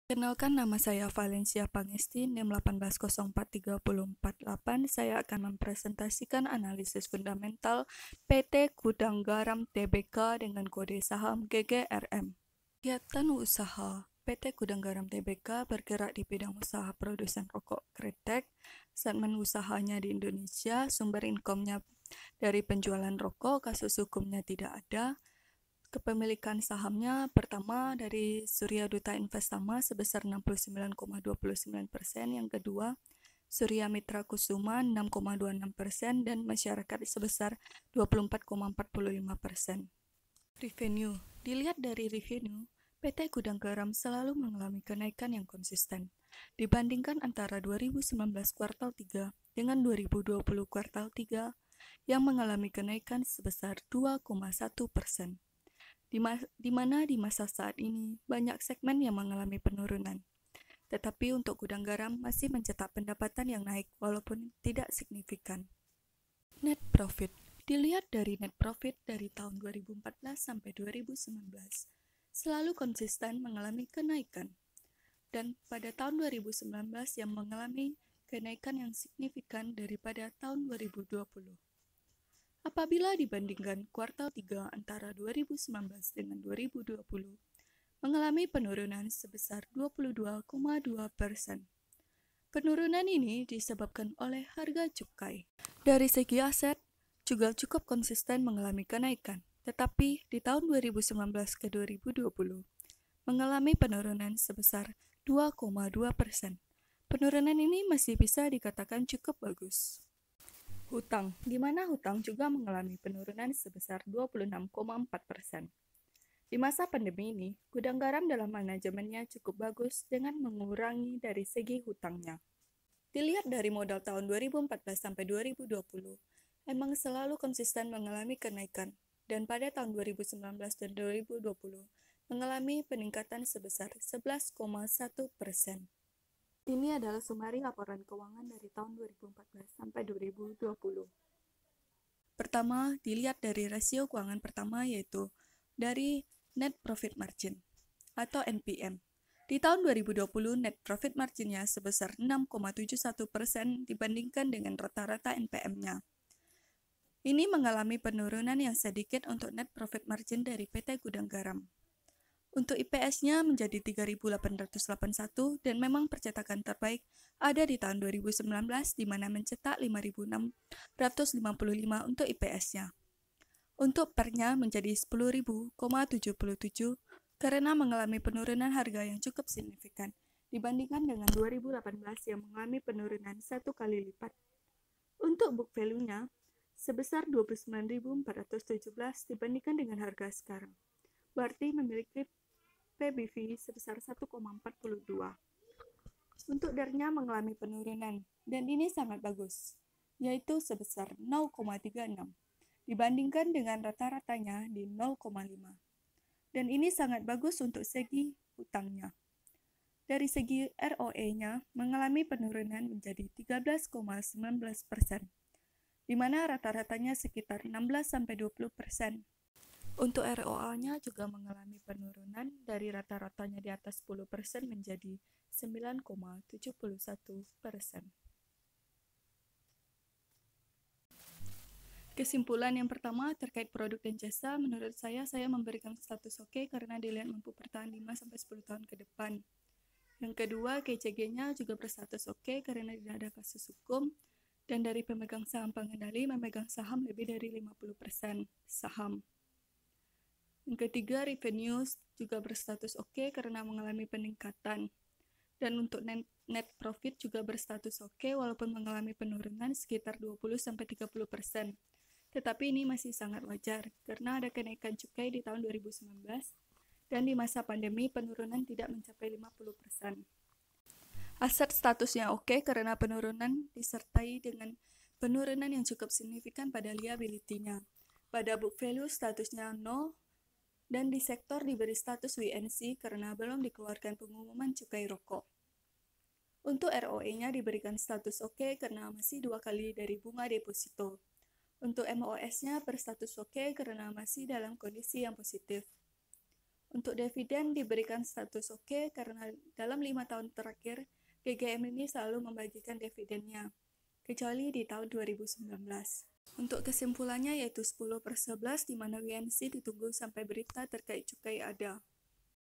Kenalkan, nama saya Valencia Pangesti, NIM 1804348. Saya akan mempresentasikan analisis fundamental PT Gudang Garam Tbk dengan kode saham GGRM. Kegiatan usaha PT Gudang Garam Tbk bergerak di bidang usaha produsen rokok kretek. Segmen usahanya di Indonesia, sumber income-nya dari penjualan rokok, kasus hukumnya tidak ada. Kepemilikan sahamnya pertama dari Surya Duta Investama sebesar 69,29%, yang kedua Surya Mitra Kusuma 6,26%, dan masyarakat sebesar 24,45%. Revenue. Dilihat dari revenue, PT Gudang Garam selalu mengalami kenaikan yang konsisten. Dibandingkan antara 2019 kuartal 3 dengan 2020 kuartal 3 yang mengalami kenaikan sebesar 2,1%. Di mana di masa saat ini banyak segmen yang mengalami penurunan. Tetapi untuk Gudang Garam masih mencetak pendapatan yang naik walaupun tidak signifikan. Net profit. Dilihat dari net profit dari tahun 2014 sampai 2019, selalu konsisten mengalami kenaikan. Dan pada tahun 2019 yang mengalami kenaikan yang signifikan daripada tahun 2020. Apabila dibandingkan kuartal 3 antara 2019 dengan 2020, mengalami penurunan sebesar 22,2%. Penurunan ini disebabkan oleh harga cukai. Dari segi aset, juga cukup konsisten mengalami kenaikan, tetapi di tahun 2019 ke 2020, mengalami penurunan sebesar 2,2%. Penurunan ini masih bisa dikatakan cukup bagus. Hutang, di mana hutang juga mengalami penurunan sebesar 26,4%. Di masa pandemi ini, Gudang Garam dalam manajemennya cukup bagus dengan mengurangi dari segi hutangnya. Dilihat dari modal tahun 2014 sampai 2020, memang selalu konsisten mengalami kenaikan, dan pada tahun 2019 dan 2020 mengalami peningkatan sebesar 11,1%. Ini adalah sumari laporan keuangan dari tahun 2014 sampai 2020. Pertama, dilihat dari rasio keuangan pertama, yaitu dari net profit margin atau NPM. Di tahun 2020, net profit marginnya sebesar 6,71% dibandingkan dengan rata-rata NPM-nya. Ini mengalami penurunan yang sedikit untuk net profit margin dari PT Gudang Garam. Untuk IPS-nya menjadi 3.881 dan memang percetakan terbaik ada di tahun 2019 di mana mencetak 5.655 untuk IPS-nya. Untuk PER-nya menjadi 10.000,77 karena mengalami penurunan harga yang cukup signifikan dibandingkan dengan 2018 yang mengalami penurunan 1 kali lipat. Untuk book value-nya sebesar 29.417 dibandingkan dengan harga sekarang. Berarti memiliki PBV sebesar 1,42. Untuk DER-nya mengalami penurunan, dan ini sangat bagus, yaitu sebesar 0,36, dibandingkan dengan rata-ratanya di 0,5. Dan ini sangat bagus untuk segi hutangnya. Dari segi ROE-nya mengalami penurunan menjadi 13,19%, di mana rata-ratanya sekitar 16-20%. Untuk ROA-nya juga mengalami penurunan dari rata-ratanya di atas 10% menjadi 9,71%. Kesimpulan yang pertama terkait produk dan jasa, menurut saya memberikan status oke karena dilihat mampu bertahan 5-10 tahun ke depan. Yang kedua, KCG-nya juga berstatus oke karena tidak ada kasus hukum, dan dari pemegang saham pengendali memegang saham lebih dari 50% saham. Yang ketiga, revenue juga berstatus oke karena mengalami peningkatan. Dan untuk net profit juga berstatus oke walaupun mengalami penurunan sekitar 20-30%. Tetapi ini masih sangat wajar karena ada kenaikan cukai di tahun 2019 dan di masa pandemi penurunan tidak mencapai 50%. Aset statusnya oke karena penurunan disertai dengan penurunan yang cukup signifikan pada liability-nya. Pada book value statusnya 0, dan di sektor diberi status WNC karena belum dikeluarkan pengumuman cukai rokok. Untuk ROE-nya diberikan status oke karena masih 2 kali dari bunga deposito. Untuk MOS-nya berstatus oke karena masih dalam kondisi yang positif. Untuk dividen diberikan status oke karena dalam 5 tahun terakhir, GGM ini selalu membagikan dividennya, kecuali di tahun 2019. Untuk kesimpulannya yaitu 10/11 di mana WNC ditunggu sampai berita terkait cukai ada.